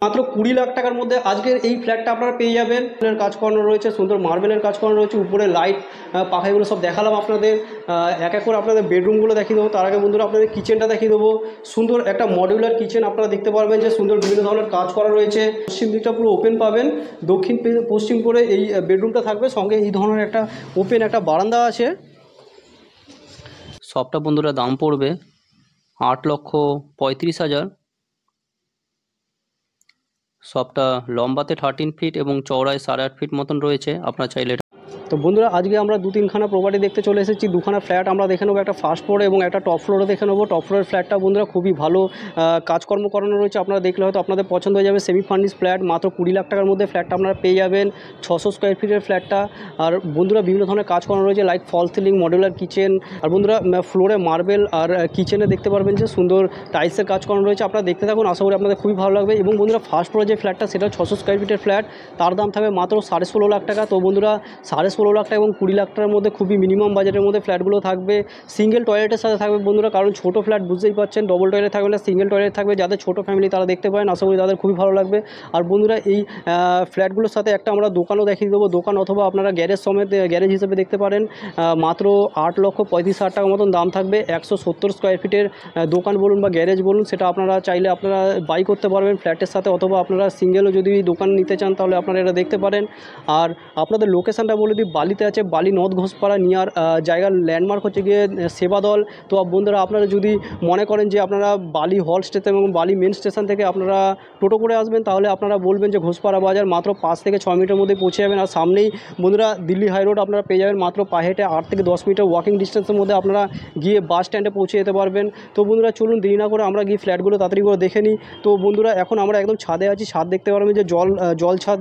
মাত্র 20 লাখ টাকার মধ্যে আজকের এই ফ্ল্যাটটা আপনারা পেয়ে যাবেন। কাজ করানো রয়েছে, সুন্দর মার্বেলের কাজ করানো রয়েছে, উপরে লাইট পাখাগুলো সব দেখালাম আপনাদের। এক এক করে আপনাদের বেডরুমগুলো দেখিয়ে দেবো। তার আগে বন্ধুরা আপনাদের কিচেনটা দেখিয়ে দেবো। সুন্দর একটা মডিউলার কিচেন আপনারা দেখতে পারবেন যে সুন্দর বিভিন্ন ধরনের কাজ করা রয়েছে। পশ্চিম দিকটা পুরো ওপেন পাবেন, দক্ষিণ পশ্চিম করে এই বেডরুমটা থাকবে, সঙ্গে এই ধরনের একটা ওপেন একটা বারান্দা আছে। সবটা বন্ধুরা দাম পড়বে 8,35,000। সবটা লম্বাতে 13 ফিট এবং চওড়ায় 8.5 ফিট মতন রয়েছে। আপনারা চাইলে তো বন্ধুরা আজকে আমরা 2-3খানা প্রপার্টি দেখতে চলে এসেছি। 2খানা ফ্ল্যাট আমরা দেখে নেবো, একটা ফার্স্ট ফ্লোরে এবং একটা টপ ফ্লোরে দেখে নেবো। টপ ফ্লোরের ফ্ল্যাটটা বন্ধুরা খুবই ভালো কাজকর্ম করানো রয়েছে, আপনারা দেখলে হয়তো আপনাদের পছন্দ হয়ে যাবে। সেমি ফার্নিশ ফ্ল্যাট, মাত্র 20 লাখ টাকার মধ্যে ফ্ল্যাটটা আপনারা পেয়ে যাবেন। 600 স্কোয়ার ফিটের ফ্ল্যাটটা। আর বন্ধুরা বিভিন্ন ধরনের কাজ করানো রয়েছে, লাইক ফল সিলিং, মডুলার কিচেন। আর বন্ধুরা ফ্লোরে মার্বেল, আর কিচেনে দেখতে পারবেন যে সুন্দর টাইলসের কাজ করানো রয়েছে। আপনারা দেখতে থাকুন, আশা করি আপনাদের খুবই ভালো লাগবে। এবং বন্ধুরা ফার্স্ট ফ্লোরে যে ফ্ল্যাটটা সেটা 600 স্কোয়ার ফিটের ফ্ল্যাট, তার দাম থাকবে মাত্র 16.5 লাখ টাকা। তো বন্ধুরা 16.5 লাখ টাকা এবং 20 লাখ টাকার মধ্যে খুবই মিনিমাম বাজেটের মধ্যে ফ্ল্যাটগুলো থাকবে। সিঙ্গেল টয়লেটের সাথে থাকবে বন্ধুরা, কারণ ছোটো ফ্ল্যাট বুঝতেই পারছেন, ডবল টয়লেট থাকবে না, সিঙ্গেল টয়লেট থাকবে। যাদের ছোটো ফ্যামিলি তারা দেখতে পারেন, আশা করি তাদের খুবই ভালো লাগবে। আর বন্ধুরা এই ফ্ল্যাটগুলোর সাথে একটা আমরা দোকানও দেখিয়ে দেবো, দোকান অথবা আপনারা গ্যারেজ সমেত গ্যারেজ হিসেবে দেখতে পারেন। মাত্র 8,35,000 টাকা মতন দাম থাকবে। 170 স্কোয়ার ফিটের দোকান বলুন বা গ্যারেজ বলুন, সেটা আপনারা চাইলে আপনারা বাই করতে পারবেন ফ্ল্যাটের সাথে, অথবা আপনারা সিঙ্গেলও যদি দোকান নিতে চান তাহলে আপনারা এটা দেখতে পারেন। আর আপনাদের লোকেশানটা বলে দিই, বালিতে আছে, বালি নর্থ ঘোষপাড়া নিয়ার জায়গার ল্যান্ডমার্ক হচ্ছে গিয়ে সেবাদল। তো বন্ধুরা আপনারা যদি মনে করেন যে আপনারা বালি হল স্টেশন এবং বালি মেন স্টেশন থেকে আপনারা টোটো করে আসবেন, তাহলে আপনারা বলবেন যে ঘোষপাড়া বাজার, মাত্র 5 থেকে 6 মিনিটের মধ্যে পৌঁছে যাবেন। আর সামনেই বন্ধুরা দিল্লি হাই রোড আপনারা পেয়ে যাবেন, মাত্র পায়ে হেঁটে 8 থেকে 10 মিনিটের ওয়াকিং ডিস্টেন্সের মধ্যে আপনারা গিয়ে বাস স্ট্যান্ডে পৌঁছে যেতে পারবেন। তো বন্ধুরা চলুন দেরি না করে আমরা গিয়ে ফ্ল্যাটগুলো তাড়াতাড়ি করে দেখে নিই। তো বন্ধুরা এখন আমরা একদম ছাদে আছি, ছাদ দেখতে পারবেন যে জল ছাদ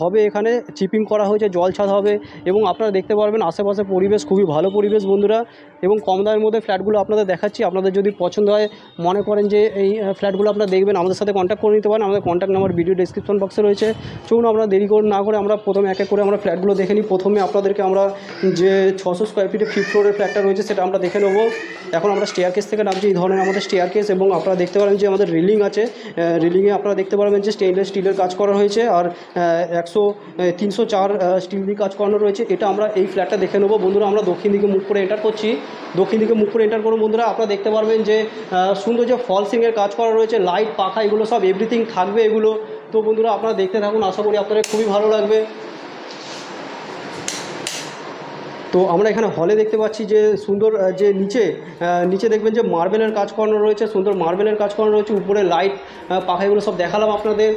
হবে, এখানে চিপিং করা হয়েছে, জল ছাদ হবে। এবং আপনারা দেখতে পারবেন আশেপাশে পরিবেশ খুবই ভালো পরিবেশ বন্ধুরা, এবং কম দামের মধ্যে ফ্ল্যাটগুলো আপনাদের দেখাচ্ছি। আপনাদের যদি পছন্দ হয়, মনে করেন যে এই ফ্ল্যাটগুলো আপনারা দেখবেন, আমাদের সাথে কন্ট্যাক্ট করে নিতে পারেন। আমাদের কন্ট্যাক্ট নাম্বার ভিডিও ডেসক্রিপশন বক্সে রয়েছে। চলুন আমরা দেরি করে না করে আমরা প্রথমে এক এক করে আমরা ফ্ল্যাটগুলো দেখে নিই। প্রথমে আপনাদেরকে আমরা যে 600 স্কোয়ার ফিটে 5th ফ্লোরের ফ্ল্যাটটা রয়েছে সেটা আমরা দেখে নেবো। এখন আমরা স্টেয়ার কেস থেকে নামছি, এই ধরনের আমাদের স্টেয়ার কেস, এবং আপনারা দেখতে পারেন যে আমাদের রিলিং আছে। রিলিংয়ে আপনারা দেখতে পারবেন যে স্টেনলেস স্টিলের কাজ করা হয়েছে, আর 304 স্টিল দিয়ে কাজ করানো রয়েছে। এটা আমরা এই ফ্ল্যাটটা দেখে নেবো বন্ধুরা। আমরা দক্ষিণ দিকে মুখ করে এন্টার করছি, দক্ষিণ দিকে মুখ করে এন্টার করুন বন্ধুরা। আপনারা দেখতে পারবেন যে সুন্দর যে ফল সিলিংয়ের কাজ করা রয়েছে, লাইট পাখা এগুলো সব এভরিথিং থাকবে এগুলো। তো বন্ধুরা আপনারা দেখতে থাকুন, আশা করি আপনাদের খুবই ভালো লাগবে। তো আমরা এখানে হলে দেখতে পাচ্ছি যে সুন্দর যে নিচে দেখবেন যে মার্বেলের কাজ করানো রয়েছে, সুন্দর মার্বেলের কাজ করানো রয়েছে, উপরে লাইট পাখা এগুলো সব দেখালাম আপনাদের।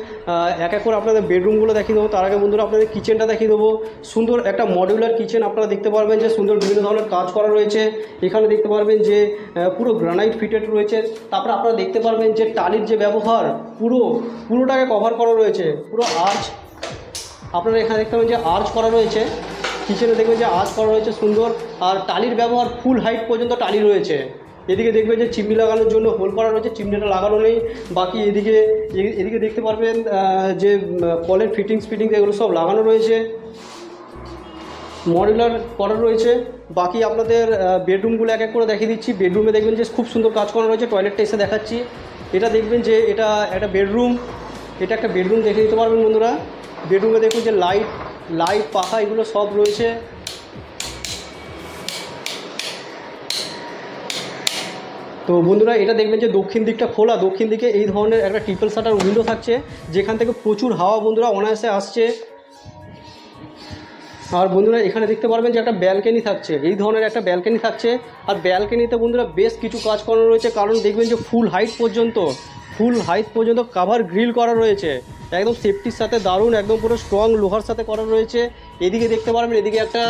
এক এক করে আপনাদের বেডরুমগুলো দেখিয়ে দেবো। তার আগে বন্ধুরা আপনাদের কিচেনটা দেখিয়ে দেবো। সুন্দর একটা মডিউলার কিচেন আপনারা দেখতে পারবেন যে সুন্দর বিভিন্ন ধরনের কাজ করা রয়েছে। এখানে দেখতে পারবেন যে পুরো গ্রানাইট ফিটেড রয়েছে। তারপরে আপনারা দেখতে পারবেন যে টালির যে ব্যবহার পুরোটাকে কভার করা রয়েছে, পুরো আর্চ আপনারা এখানে দেখতে পাবেন যে আর্চ করা রয়েছে। কিচেনে দেখবেন যে আর্চ করা রয়েছে সুন্দর, আর টালির ব্যবহার ফুল হাইট পর্যন্ত টালি রয়েছে। এদিকে দেখবেন যে চিমনি লাগানোর জন্য হোল করা রয়েছে, চিমনিটা লাগানো নেই। বাকি এদিকে দেখতে পারবেন যে কলের ফিটিংস এগুলো সব লাগানো রয়েছে, মডুলার করা রয়েছে। বাকি আপনাদের বেডরুমগুলো এক এক করে দেখিয়ে দিচ্ছি। বেডরুমে দেখবেন যে খুব সুন্দর কাজ করা রয়েছে। টয়লেটটা এসে দেখাচ্ছি। এটা দেখবেন যে এটা একটা বেডরুম, এটা একটা বেডরুম দেখে দিতে পারবেন বন্ধুরা। বেডরুমে দেখুন যে লাইট পাখা এগুলো সব রয়েছে। তো বন্ধুরা এটা দেখবেন যে দক্ষিণ দিকটা খোলা, দক্ষিণ দিকে এই ধরনের একটা ট্রিপল শাটার উইন্ডো থাকছে, যেখান থেকে প্রচুর হাওয়া বন্ধুরা অনায়াসে আসছে। আর বন্ধুরা এখানে দেখতে পারবেন যে একটা ব্যালকনি থাকছে, এই ধরনের একটা ব্যালকনি থাকছে। আর ব্যালকনিতে বন্ধুরা বেশ কিছু কাজ করানো রয়েছে, কারণ দেখবেন যে ফুল হাইট পর্যন্ত কাভার গ্রিল করা রয়েছে, একদম সেফটির সাথে দারুণ, একদম পুরো স্ট্রং লোহার সাথে করা রয়েছে। এদিকে দেখতে পারবেন, এদিকে একটা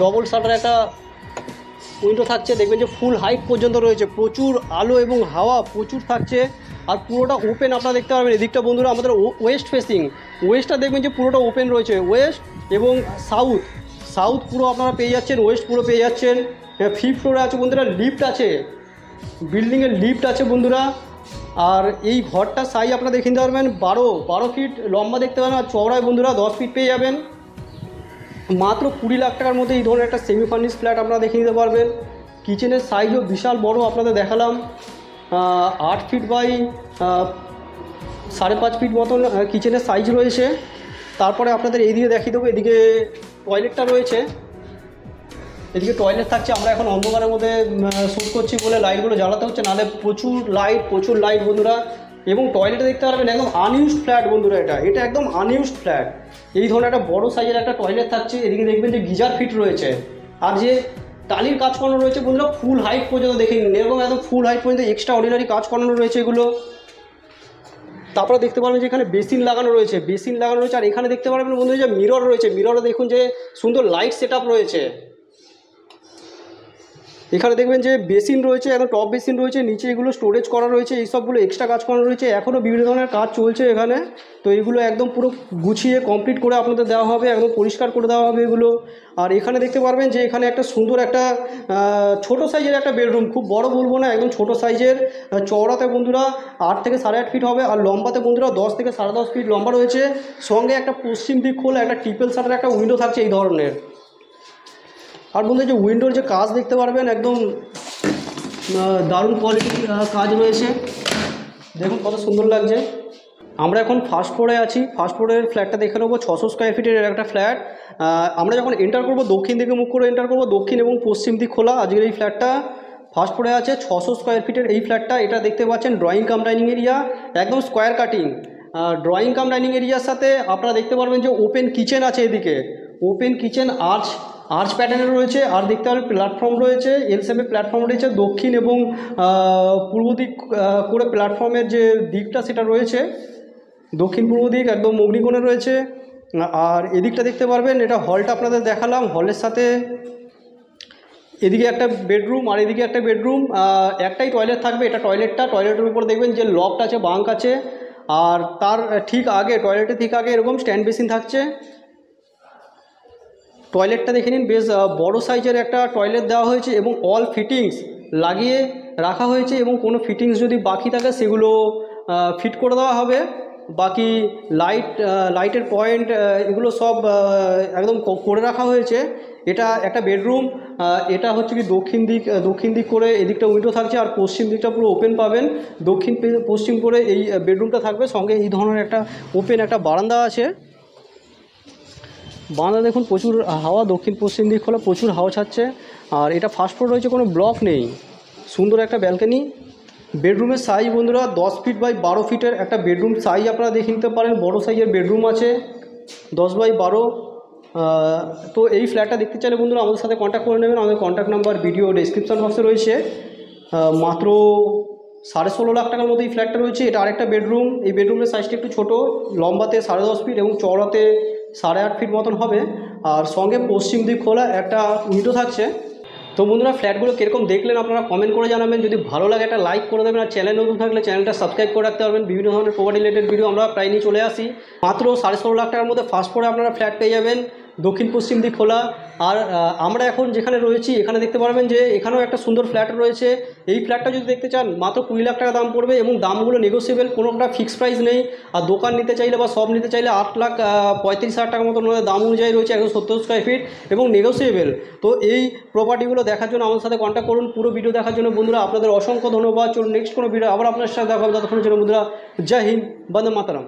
ডবল শাটার একটা উইন্ডো থাকছে, দেখবেন যে ফুল হাইট পর্যন্ত রয়েছে, প্রচুর আলো এবং হাওয়া প্রচুর থাকছে। আর পুরোটা ওপেন আপনারা দেখতে পারবেন। এদিকটা বন্ধুরা আমাদের ওয়েস্ট ফেসিং, ওয়েস্টটা দেখবেন যে পুরোটা ওপেন রয়েছে, ওয়েস্ট এবং সাউথ পুরো আপনারা পেয়ে যাচ্ছেন, ওয়েস্ট পুরো পেয়ে যাচ্ছেন। 5th ফ্লোরে আছে বন্ধুরা, লিফট আছে, বিল্ডিংয়ের লিফট আছে বন্ধুরা। আর এই ঘরটার সাইজ আপনারা দেখে নিতে পারবেন 12 ফিট লম্বা দেখতে পাবেন, আর চওড়ায় বন্ধুরা 10 ফিট পেয়ে যাবেন। মাত্র 20 লাখ টাকার মধ্যে এই ধরনের একটা সেমি ফার্নিশ ফ্ল্যাট আপনারা দেখে নিতে পারবেন। কিচেনের সাইজও বিশাল বড় আপনাদের দেখালাম, 8 ফিট বাই 5.5 ফিট মতন কিচেনের সাইজ রয়েছে। তারপরে আপনাদের এইদিকে দেখিয়ে দেবো, এদিকে টয়লেটটা রয়েছে, এদিকে টয়লেট থাকছে। আমরা এখন অন্ধকারের মধ্যে শ্যুট করছি বলে লাইটগুলো জ্বালাতে হচ্ছে, নাহলে প্রচুর লাইট বন্ধুরা। এবং টয়লেটে দেখতে পারবেন একদম আনইউজড ফ্ল্যাট বন্ধুরা, এটা একদম আনইউজড ফ্ল্যাট। এই ধরনের একটা বড় সাইজের একটা টয়লেট থাকছে। এদিকে দেখবেন যে গিজার ফিট রয়েছে, আর যে টালির কাজ করানো রয়েছে বন্ধুরা ফুল হাইট পর্যন্ত দেখে নিন, এরকম একদম ফুল হাইট পর্যন্ত এক্সট্রা অর্ডিনারি কাজ করানো রয়েছে এগুলো। তারপরে দেখতে পারবেন যে এখানে বেসিন লাগানো রয়েছে, আর এখানে দেখতে পারবেন বন্ধুরা যে মিরর রয়েছে, মিররে দেখুন যে সুন্দর লাইট সেট আপ রয়েছে। এখানে দেখবেন যে বেসিন রয়েছে, একদম টপ বেসিন রয়েছে, নিচে এগুলো স্টোরেজ করা রয়েছে, এই সবগুলো এক্সট্রা কাজ করা রয়েছে। এখনও বিভিন্ন ধরনের কাজ চলছে এখানে, তো এগুলো একদম পুরো গুছিয়ে কমপ্লিট করে আপনাদের দেওয়া হবে, একদম পরিষ্কার করে দেওয়া হবে এগুলো। আর এখানে দেখতে পারবেন যে এখানে একটা সুন্দর একটা ছোটো সাইজের একটা বেডরুম, খুব বড় বলবো না, একদম ছোটো সাইজের। চওড়াতে বন্ধুরা 8 থেকে 8.5 ফিট হবে, আর লম্বাতে বন্ধুরা 10 থেকে 10.5 ফিট লম্বা রয়েছে। সঙ্গে একটা পশ্চিম দিক খোলা একটা ট্রিপল শাটারের একটা উইন্ডো থাকছে এই ধরনের। আর বন্ধুরা যে উইন্ডোর যে কাজ দেখতে পারবেন একদম দারুণ কোয়ালিটির কাজ রয়েছে, দেখুন কত সুন্দর লাগছে। আমরা এখন ফার্স্ট ফ্লোরে আছি, ফার্স্ট ফ্লোরের ফ্ল্যাটটা দেখে নেবো। 600 স্কোয়ার ফিটের একটা ফ্ল্যাট। আমরা যখন এন্টার করবো দক্ষিণ দিকে মুখ করে এন্টার করবো, দক্ষিণ এবং পশ্চিম দিক খোলা। আজকের এই ফ্ল্যাটটা ফার্স্ট ফ্লোরে আছে, 600 স্কোয়ার ফিটের এই ফ্ল্যাটটা। এটা দেখতে পাচ্ছেন ড্রয়িং কাম ডাইনিং এরিয়া, একদম square cutting. Drawing cum dining এরিয়ার সাথে আপনারা দেখতে পারবেন যে ওপেন কিচেন আছে, এদিকে ওপেন কিচেন আর্চ প্যাটার্নের রয়েছে। আর দেখতে পাবেন প্ল্যাটফর্ম রয়েছে, এল শেপের প্ল্যাটফর্ম রয়েছে। দক্ষিণ এবং পূর্ব দিক করে প্ল্যাটফর্মের যে দিকটা সেটা রয়েছে, দক্ষিণ পূর্ব দিক একদম অগ্নিকোণে রয়েছে। আর এদিকটা দেখতে পারবেন, এটা হলটা আপনাদের দেখালাম, হলের সাথে এদিকে একটা বেডরুম আর এদিকে একটা বেডরুম, একটাই টয়লেট থাকবে। এটা টয়লেটের উপর দেখবেন যে লকটা আছে, বাঙ্ক আছে। আর তার ঠিক আগে, টয়লেটের ঠিক আগে এরকম স্ট্যান্ড বেসিন থাকছে। টয়লেটটা দেখে নিন, বেশ বড় সাইজের একটা টয়লেট দেওয়া হয়েছে এবং অল ফিটিংস লাগিয়ে রাখা হয়েছে, এবং কোনো ফিটিংস যদি বাকি থাকে সেগুলো ফিট করে দেওয়া হবে। বাকি লাইটের পয়েন্ট এগুলো সব একদম করে রাখা হয়েছে। এটা একটা বেডরুম, এটা হচ্ছে কি দক্ষিণ দিক করে এদিকটা উইন্ডো থাকছে, আর পশ্চিম দিকটা পুরো ওপেন পাবেন। দক্ষিণ পশ্চিম করে এই বেডরুমটা থাকবে, সঙ্গে এই ধরনের একটা ওপেন একটা বারান্দা আছে। বারান্দা দেখুন প্রচুর হাওয়া, দক্ষিণ পশ্চিম দিক হলে প্রচুর হাওয়া ছাড়ছে। আর এটা ফার্স্ট ফ্লোর রয়েছে, কোনো ব্লক নেই, সুন্দর একটা ব্যালকনি। বেডরুমের সাইজ বন্ধুরা 10 ফিট বাই 12 ফিটের একটা বেডরুম সাইজ আপনারা দেখে নিতে পারেন। বড় সাইজের বেডরুম আছে 10 বাই 12। তো এই ফ্ল্যাটটা দেখতে চাইলে বন্ধুরা আমাদের সাথে কন্ট্যাক্ট করে নেবেন। আমাদের কন্ট্যাক্ট নাম্বার ভিডিও ডেসক্রিপশন বক্সে রয়েছে। মাত্র 16.5 লাখ টাকার মধ্যে এই ফ্ল্যাটটা রয়েছে। এটা আরেকটা বেডরুম, এই বেডরুমের সাইজটা একটু ছোটো, লম্বাতে 10.5 ফিট এবং চওড়াতে 8.5 ফিট মতন হবে। আর সঙ্গে পশ্চিম দিক খোলা একটা উইন্ডো থাকছে। তো বন্ধুরা ফ্ল্যাটগুলো কীরকম দেখলেন আপনারা কমেন্ট করে জানাবেন। যদি ভালো লাগে একটা লাইক করে দেবেন, আর চ্যানেল নতুন থাকলে চ্যানেলটা সাবস্ক্রাইব করে রাখতে পারবেন। বিভিন্ন ধরনের প্রপার্টি রিলেটেড ভিডিও আমরা প্রায় নিয়ে চলে আসি। মাত্র 16.5 লাখ টাকার মধ্যে ফার্স্ট ফ্লোরে আপনারা ফ্ল্যাট পেয়ে যাবেন, দক্ষিণ পশ্চিম দিক খোলা। আর আমরা এখন যেখানে রয়েছি এখানে দেখতে পারবেন যে এখানেও একটা সুন্দর ফ্ল্যাট রয়েছে। এই ফ্ল্যাটটা যদি দেখতে চান মাত্র 20 লাখ টাকা দাম পড়বে, এবং দামগুলো নেগোসিয়েবল, কোনোটা ফিক্সড প্রাইস নেই। আর দোকান নিতে চাইলে বা সব নিতে চাইলে 8,35,000 টাকার মতন দাম অনুযায়ী রয়েছে, 170 স্কোয়ার ফিট এবং নেগোসিয়েবল। তো এই প্রপার্টিগুলো দেখার জন্য আমাদের সাথে কন্ট্যাক্ট করুন। পুরো ভিডিও দেখার জন্য বন্ধুরা আপনাদের অসংখ্য ধন্যবাদ। চলুন নেক্সট কোনো ভিডিও আবার আপনার সাথে দেখা হবে। ততক্ষণের জন্য বন্ধুরা জয় হিন্দ, বন্দে মাতরম।